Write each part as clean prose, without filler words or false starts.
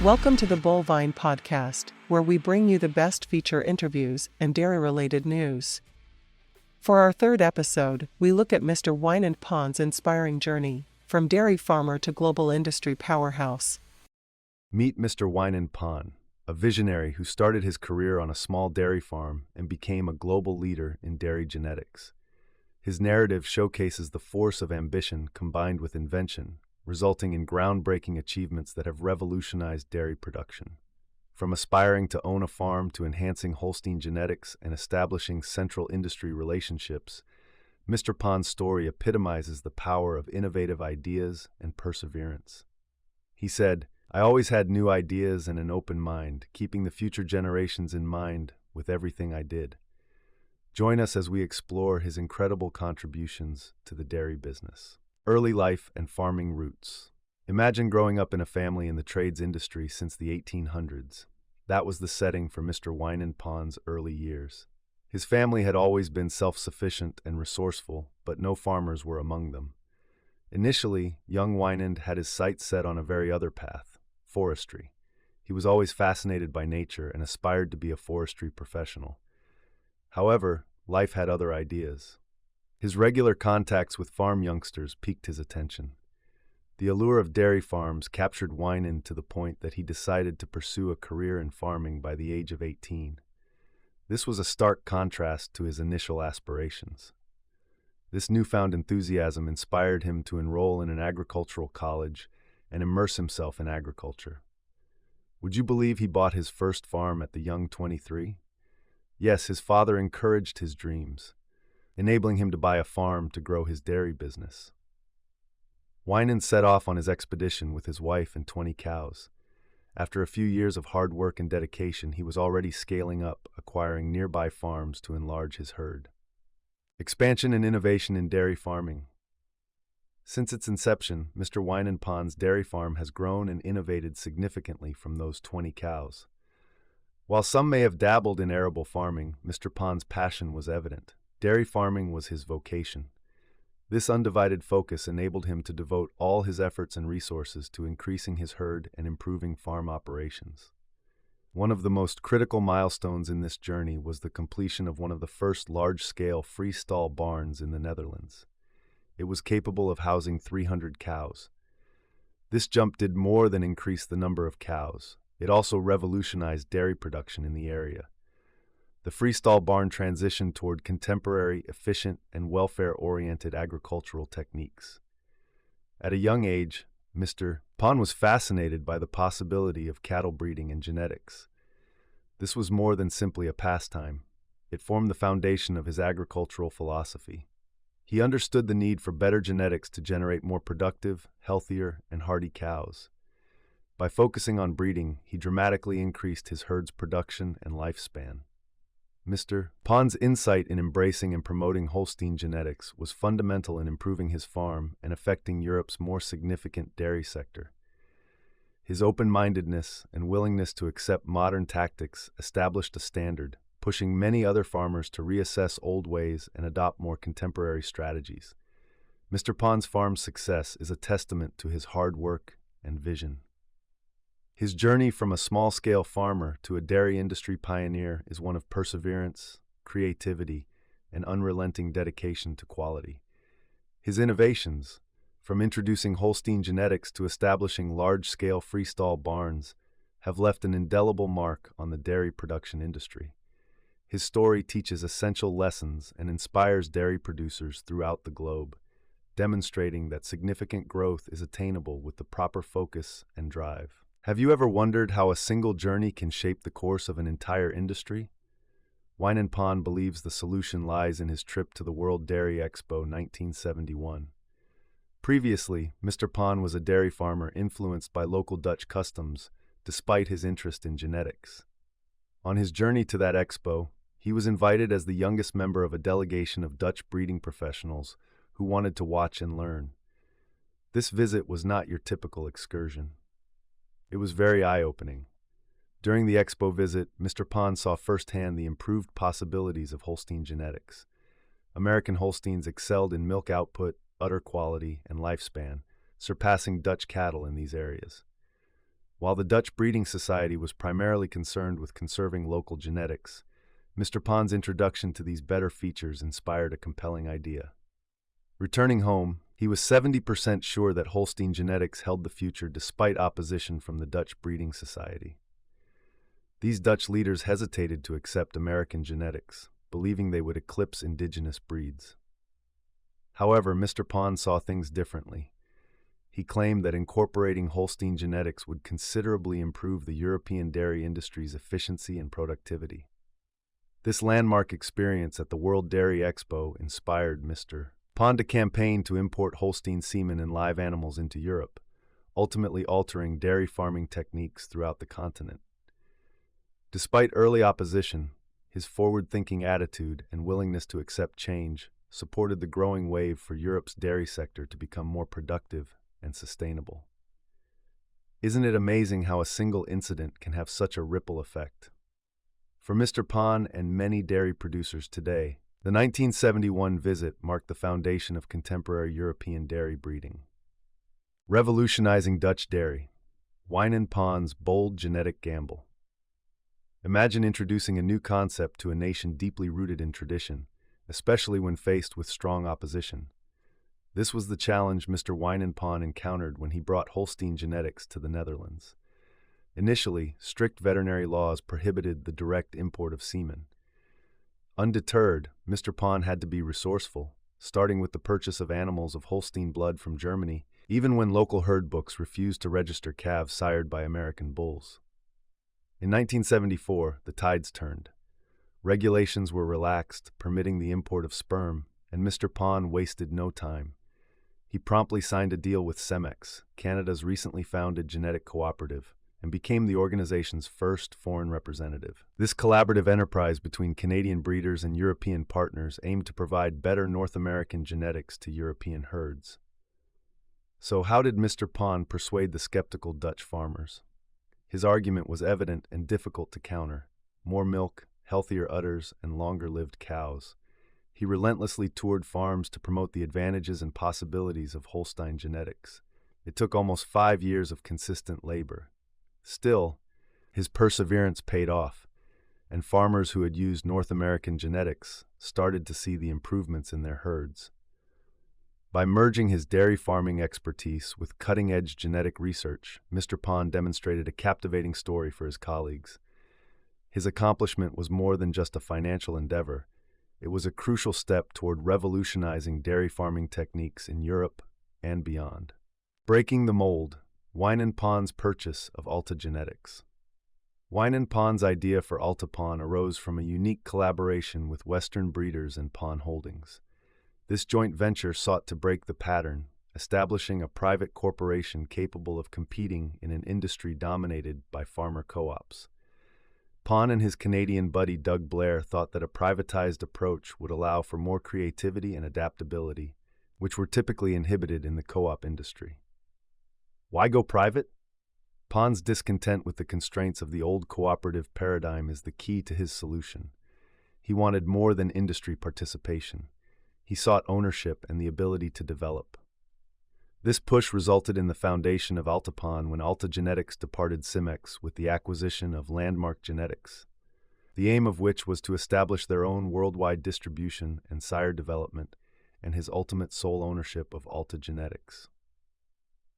Welcome to the Bovine Podcast, where we bring you the best feature interviews and dairy-related news. For our third episode, we look at Mr. Wijnand's inspiring journey, from dairy farmer to global industry powerhouse. Meet Mr. Wijnand, a visionary who started his career on a small dairy farm and became a global leader in dairy genetics. His narrative showcases the force of ambition combined with invention, resulting in groundbreaking achievements that have revolutionized dairy production. From aspiring to own a farm to enhancing Holstein genetics and establishing central industry relationships, Mr. Pond's story epitomizes the power of innovative ideas and perseverance. He said, "I always had new ideas and an open mind, keeping the future generations in mind with everything I did." Join us as we explore his incredible contributions to the dairy business. Early life and farming roots. Imagine growing up in a family in the trades industry since the 1800s. That was the setting for Mr. Wijnand's early years. His family had always been self-sufficient and resourceful, but no farmers were among them. Initially, young Wijnand had his sights set on a very other path, forestry. He was always fascinated by nature and aspired to be a forestry professional. However, life had other ideas. His regular contacts with farm youngsters piqued his attention. The allure of dairy farms captured Wijnand to the point that he decided to pursue a career in farming by the age of 18. This was a stark contrast to his initial aspirations. This newfound enthusiasm inspired him to enroll in an agricultural college and immerse himself in agriculture. Would you believe he bought his first farm at the young 23? Yes, his father encouraged his dreams, enabling him to buy a farm to grow his dairy business. Wijnand set off on his expedition with his wife and 20 cows. After a few years of hard work and dedication, he was already scaling up, acquiring nearby farms to enlarge his herd. Expansion and innovation in dairy farming. Since its inception, Mr. Wijnand's dairy farm has grown and innovated significantly from those 20 cows. While some may have dabbled in arable farming, Mr. Pond's passion was evident. Dairy farming was his vocation. This undivided focus enabled him to devote all his efforts and resources to increasing his herd and improving farm operations. One of the most critical milestones in this journey was the completion of one of the first large-scale freestall barns in the Netherlands. It was capable of housing 300 cows. This jump did more than increase the number of cows. It also revolutionized dairy production in the area. The freestall barn transitioned toward contemporary, efficient, and welfare-oriented agricultural techniques. At a young age, Mr. Pond was fascinated by the possibility of cattle breeding and genetics. This was more than simply a pastime. It formed the foundation of his agricultural philosophy. He understood the need for better genetics to generate more productive, healthier, and hardy cows. By focusing on breeding, he dramatically increased his herd's production and lifespan. Mr. Pond's insight in embracing and promoting Holstein genetics was fundamental in improving his farm and affecting Europe's more significant dairy sector. His open-mindedness and willingness to accept modern tactics established a standard, pushing many other farmers to reassess old ways and adopt more contemporary strategies. Mr. Pond's farm's success is a testament to his hard work and vision. His journey from a small-scale farmer to a dairy industry pioneer is one of perseverance, creativity, and unrelenting dedication to quality. His innovations, from introducing Holstein genetics to establishing large-scale freestall barns, have left an indelible mark on the dairy production industry. His story teaches essential lessons and inspires dairy producers throughout the globe, demonstrating that significant growth is attainable with the proper focus and drive. Have you ever wondered how a single journey can shape the course of an entire industry? Wijnand believes the solution lies in his trip to the World Dairy Expo 1971. Previously, Mr. Pond was a dairy farmer influenced by local Dutch customs, despite his interest in genetics. On his journey to that expo, he was invited as the youngest member of a delegation of Dutch breeding professionals who wanted to watch and learn. This visit was not your typical excursion. It was very eye-opening. During the expo visit, Mr. Pond saw firsthand the improved possibilities of Holstein genetics. American Holsteins excelled in milk output, udder quality, and lifespan, surpassing Dutch cattle in these areas. While the Dutch Breeding Society was primarily concerned with conserving local genetics, Mr. Pon's introduction to these better features inspired a compelling idea. Returning home, he was 70% sure that Holstein genetics held the future despite opposition from the Dutch Breeding Society. These Dutch leaders hesitated to accept American genetics, believing they would eclipse indigenous breeds. However, Mr. Pon saw things differently. He claimed that incorporating Holstein genetics would considerably improve the European dairy industry's efficiency and productivity. This landmark experience at the World Dairy Expo inspired Mr. Pon to campaign to import Holstein semen and live animals into Europe, ultimately altering dairy farming techniques throughout the continent. Despite early opposition, his forward-thinking attitude and willingness to accept change supported the growing wave for Europe's dairy sector to become more productive and sustainable. Isn't it amazing how a single incident can have such a ripple effect? For Mr. Pon and many dairy producers today, the 1971 visit marked the foundation of contemporary European dairy breeding. Revolutionizing Dutch dairy, Wijnand Pon's bold genetic gamble. Imagine introducing a new concept to a nation deeply rooted in tradition, especially when faced with strong opposition. This was the challenge Mr. Wijnand Pon encountered when he brought Holstein genetics to the Netherlands. Initially, strict veterinary laws prohibited the direct import of semen. Undeterred, Mr. Pon had to be resourceful, starting with the purchase of animals of Holstein blood from Germany, even when local herd books refused to register calves sired by American bulls. In 1974, the tides turned. Regulations were relaxed, permitting the import of sperm, and Mr. Pon wasted no time. He promptly signed a deal with Cemex, Canada's recently founded genetic cooperative, and became the organization's first foreign representative. This collaborative enterprise between Canadian breeders and European partners aimed to provide better North American genetics to European herds. So how did Mr. Pon persuade the skeptical Dutch farmers? His argument was evident and difficult to counter. More milk, healthier udders, and longer-lived cows. He relentlessly toured farms to promote the advantages and possibilities of Holstein genetics. It took almost 5 years of consistent labor. Still, his perseverance paid off, and farmers who had used North American genetics started to see the improvements in their herds. By merging his dairy farming expertise with cutting-edge genetic research, Mr. Pon demonstrated a captivating story for his colleagues. His accomplishment was more than just a financial endeavor. It was a crucial step toward revolutionizing dairy farming techniques in Europe and beyond. Breaking the mold, Wijnand Pon's purchase of Alta Genetics. Wijnand Pon's idea for Alta Pon arose from a unique collaboration with Western breeders and Pon Holdings. This joint venture sought to break the pattern, establishing a private corporation capable of competing in an industry dominated by farmer co-ops. Pon and his Canadian buddy Doug Blair thought that a privatized approach would allow for more creativity and adaptability, which were typically inhibited in the co-op industry. Why go private? Pon's discontent with the constraints of the old cooperative paradigm is the key to his solution. He wanted more than industry participation. He sought ownership and the ability to develop. This push resulted in the foundation of Alta Pon when Alta Genetics departed Cemex with the acquisition of Landmark Genetics, the aim of which was to establish their own worldwide distribution and sire development, and his ultimate sole ownership of Alta Genetics.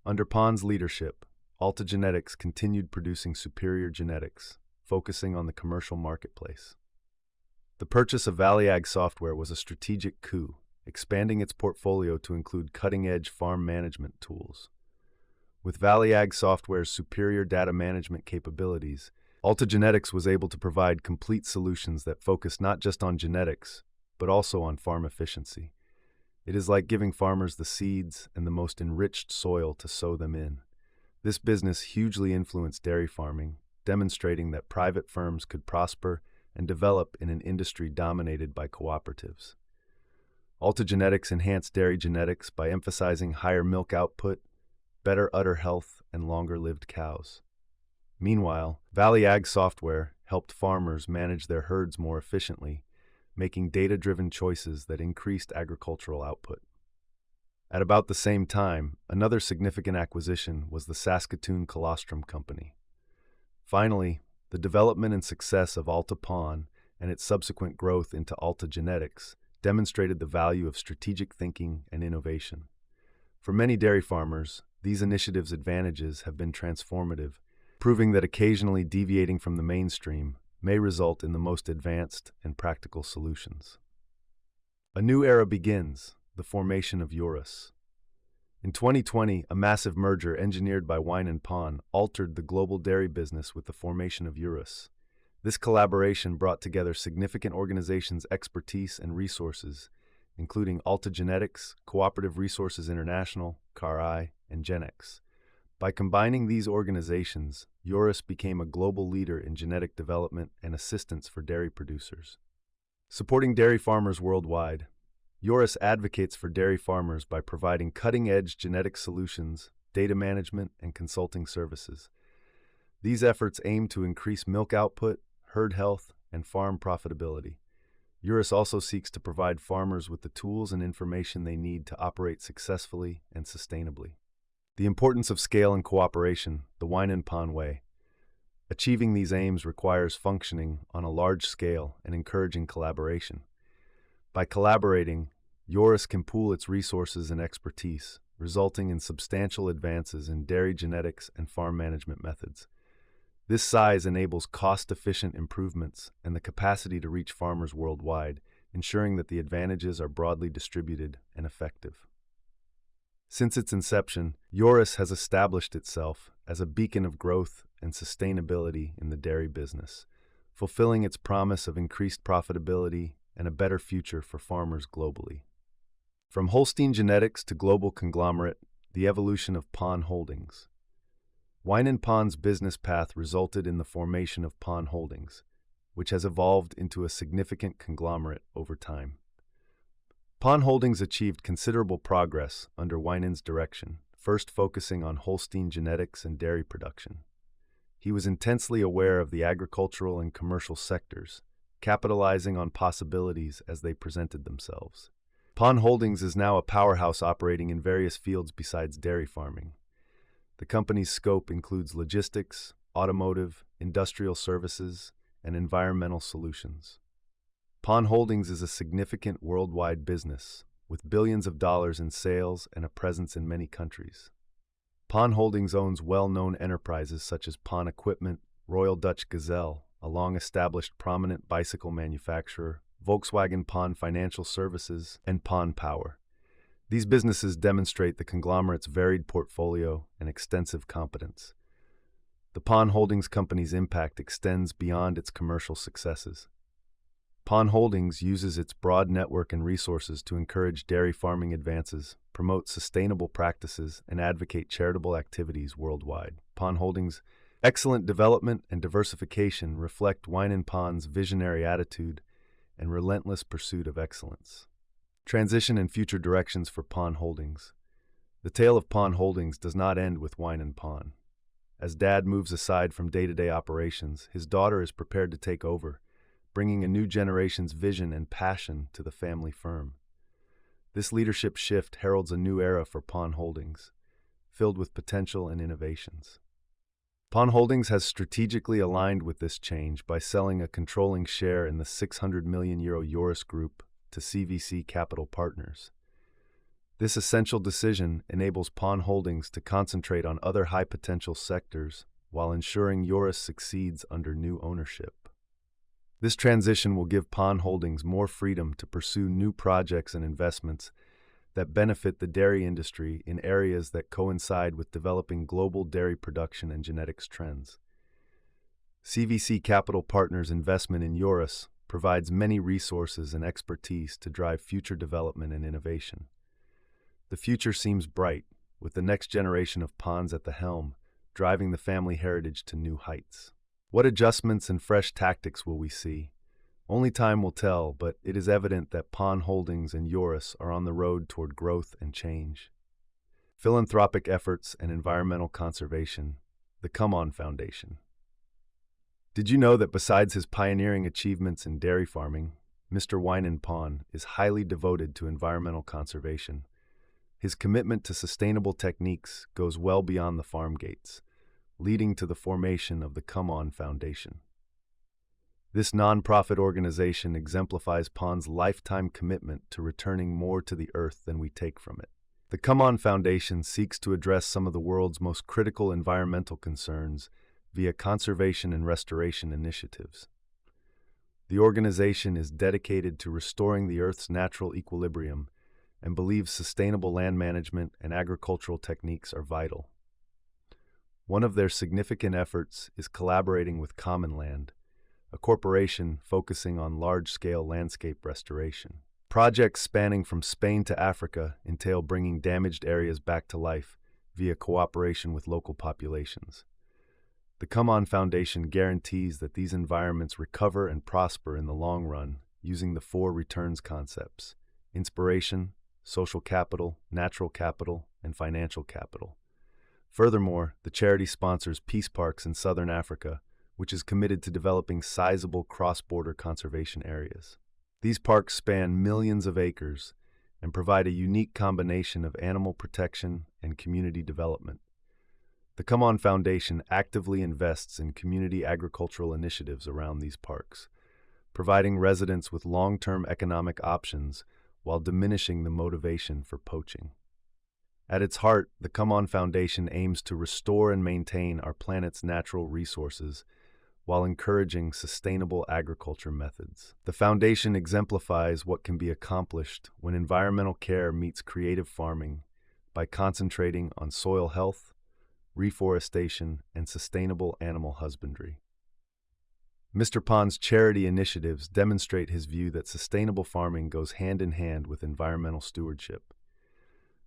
Under Pon's leadership, Alta Genetics continued producing superior genetics, focusing on the commercial marketplace. The purchase of ValleyAg software was a strategic coup, expanding its portfolio to include cutting-edge farm management tools. With ValleyAg software's superior data management capabilities, Alta Genetics was able to provide complete solutions that focus not just on genetics, but also on farm efficiency. It is like giving farmers the seeds and the most enriched soil to sow them in. This business hugely influenced dairy farming, demonstrating that private firms could prosper and develop in an industry dominated by cooperatives. Alta Genetics enhanced dairy genetics by emphasizing higher milk output, better udder health, and longer-lived cows. Meanwhile, ValleyAg software helped farmers manage their herds more efficiently, making data-driven choices that increased agricultural output. At about the same time, another significant acquisition was the Saskatoon Colostrum Company. Finally, the development and success of Alta Pawn and its subsequent growth into Alta Genetics demonstrated the value of strategic thinking and innovation. For many dairy farmers, these initiatives' advantages have been transformative, proving that occasionally deviating from the mainstream may result in the most advanced and practical solutions. A new era begins, the formation of Eurus. In 2020, a massive merger engineered by Wijnand altered the global dairy business with the formation of Eurus. This collaboration brought together significant organizations' expertise and resources, including Alta Genetics, Cooperative Resources International, CARI, and Genex. By combining these organizations, Eurus became a global leader in genetic development and assistance for dairy producers. Supporting dairy farmers worldwide, Eurus advocates for dairy farmers by providing cutting-edge genetic solutions, data management, and consulting services. These efforts aim to increase milk output, herd health, and farm profitability. Eurus also seeks to provide farmers with the tools and information they need to operate successfully and sustainably. The importance of scale and cooperation, the Wijnand way. Achieving these aims requires functioning on a large scale and encouraging collaboration. By collaborating, Eurus can pool its resources and expertise, resulting in substantial advances in dairy genetics and farm management methods. This size enables cost-efficient improvements and the capacity to reach farmers worldwide, ensuring that the advantages are broadly distributed and effective. Since its inception, Eurus has established itself as a beacon of growth and sustainability in the dairy business, fulfilling its promise of increased profitability and a better future for farmers globally. From Holstein Genetics to global conglomerate, the evolution of Pawn Holdings. Wijnand's business path resulted in the formation of Pawn Holdings, which has evolved into a significant conglomerate over time. Pawn Holdings achieved considerable progress under Wijnand's direction, first focusing on Holstein genetics and dairy production. He was intensely aware of the agricultural and commercial sectors, capitalizing on possibilities as they presented themselves. Pawn Holdings is now a powerhouse operating in various fields besides dairy farming. The company's scope includes logistics, automotive, industrial services, and environmental solutions. Pawn Holdings is a significant worldwide business, with billions of dollars in sales and a presence in many countries. Pawn Holdings owns well-known enterprises such as Pawn Equipment, Royal Dutch Gazelle, a long-established prominent bicycle manufacturer, Volkswagen Pawn Financial Services, and Pawn Power. These businesses demonstrate the conglomerate's varied portfolio and extensive competence. The Pawn Holdings company's impact extends beyond its commercial successes. Pawn Holdings uses its broad network and resources to encourage dairy farming advances, promote sustainable practices, and advocate charitable activities worldwide. Pawn Holdings' excellent development and diversification reflect Wijnand's visionary attitude and relentless pursuit of excellence. Transition and future directions for Pawn Holdings. The tale of Pawn Holdings does not end with Wijnand. As Dad moves aside from day-to-day operations, his daughter is prepared to take over, bringing a new generation's vision and passion to the family firm. This leadership shift heralds a new era for Pawn Holdings, filled with potential and innovations. Pawn Holdings has strategically aligned with this change by selling a controlling share in the €600 million Eurus Group to CVC Capital Partners. This essential decision enables Pawn Holdings to concentrate on other high-potential sectors while ensuring Eurus succeeds under new ownership. This transition will give Pawn Holdings more freedom to pursue new projects and investments that benefit the dairy industry in areas that coincide with developing global dairy production and genetics trends. CVC Capital Partners' investment in Eurus provides many resources and expertise to drive future development and innovation. The future seems bright, with the next generation of Pawns at the helm, driving the family heritage to new heights. What adjustments and fresh tactics will we see? Only time will tell, but it is evident that Pawn Holdings and Eurus are on the road toward growth and change. Philanthropic efforts and environmental conservation, the Come On Foundation. Did you know that besides his pioneering achievements in dairy farming, Mr. Wijnand is highly devoted to environmental conservation? His commitment to sustainable techniques goes well beyond the farm gates. leading to the formation of the Come On Foundation. This nonprofit organization exemplifies Pon's lifetime commitment to returning more to the earth than we take from it. The Come On Foundation seeks to address some of the world's most critical environmental concerns via conservation and restoration initiatives. The organization is dedicated to restoring the Earth's natural equilibrium and believes sustainable land management and agricultural techniques are vital. One of their significant efforts is collaborating with Common Land, a corporation focusing on large-scale landscape restoration. Projects spanning from Spain to Africa entail bringing damaged areas back to life via cooperation with local populations. The Come On Foundation guarantees that these environments recover and prosper in the long run using the 4 returns concepts: inspiration, social capital, natural capital, and financial capital. Furthermore, the charity sponsors peace parks in southern Africa, which is committed to developing sizable cross-border conservation areas. These parks span millions of acres and provide a unique combination of animal protection and community development. The Come On Foundation actively invests in community agricultural initiatives around these parks, providing residents with long-term economic options while diminishing the motivation for poaching. At its heart, the Come On Foundation aims to restore and maintain our planet's natural resources while encouraging sustainable agriculture methods. The foundation exemplifies what can be accomplished when environmental care meets creative farming by concentrating on soil health, reforestation, and sustainable animal husbandry. Mr. Pon's charity initiatives demonstrate his view that sustainable farming goes hand in hand with environmental stewardship.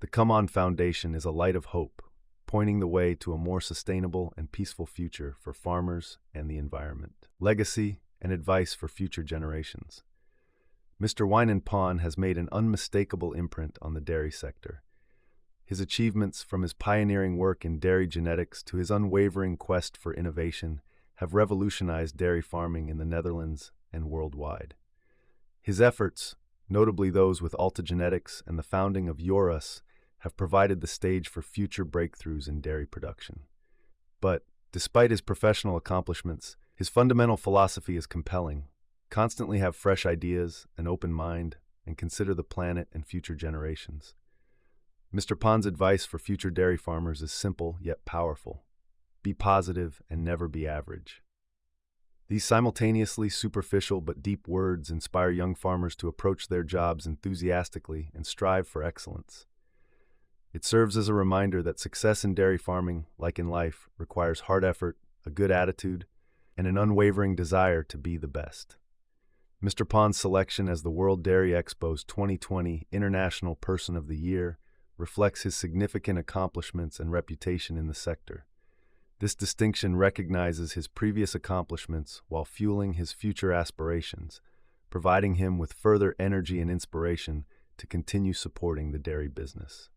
The Come On Foundation is a light of hope, pointing the way to a more sustainable and peaceful future for farmers and the environment. Legacy and advice for future generations. Mr. Wijnand has made an unmistakable imprint on the dairy sector. His achievements, from his pioneering work in dairy genetics to his unwavering quest for innovation, have revolutionized dairy farming in the Netherlands and worldwide. His efforts, notably those with Alta Genetics and the founding of Eurus, have provided the stage for future breakthroughs in dairy production. But, despite his professional accomplishments, his fundamental philosophy is compelling. Constantly have fresh ideas, an open mind, and consider the planet and future generations. Mr. Pon's advice for future dairy farmers is simple yet powerful. Be positive and never be average. These simultaneously superficial but deep words inspire young farmers to approach their jobs enthusiastically and strive for excellence. It serves as a reminder that success in dairy farming, like in life, requires hard effort, a good attitude, and an unwavering desire to be the best. Mr. Pon's selection as the World Dairy Expo's 2020 International Person of the Year reflects his significant accomplishments and reputation in the sector. This distinction recognizes his previous accomplishments while fueling his future aspirations, providing him with further energy and inspiration to continue supporting the dairy business.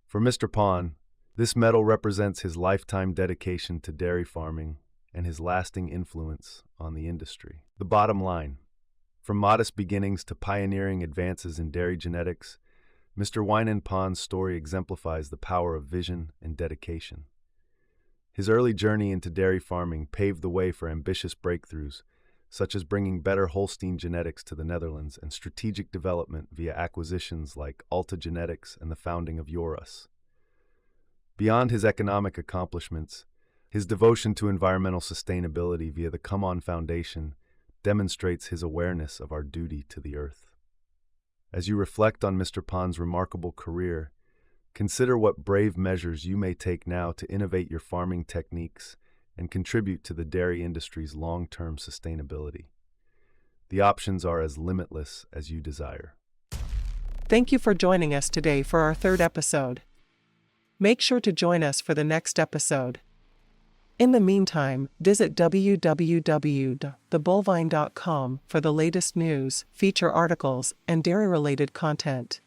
For Mr. Pon, this medal represents his lifetime dedication to dairy farming and his lasting influence on the industry. The bottom line: from modest beginnings to pioneering advances in dairy genetics, Mr. Wijnand-Pon's story exemplifies the power of vision and dedication. His early journey into dairy farming paved the way for ambitious breakthroughs, such as bringing better Holstein genetics to the Netherlands and strategic development via acquisitions like Alta Genetics and the founding of Eurus. Beyond his economic accomplishments, his devotion to environmental sustainability via the Come On Foundation demonstrates his awareness of our duty to the earth. As you reflect on Mr. Pon's remarkable career, consider what brave measures you may take now to innovate your farming techniques and contribute to the dairy industry's long-term sustainability. The options are as limitless as you desire. Thank you for joining us today for our third episode. Make sure to join us for the next episode. In the meantime, visit www.thebulvine.com for the latest news, feature articles, and dairy-related content.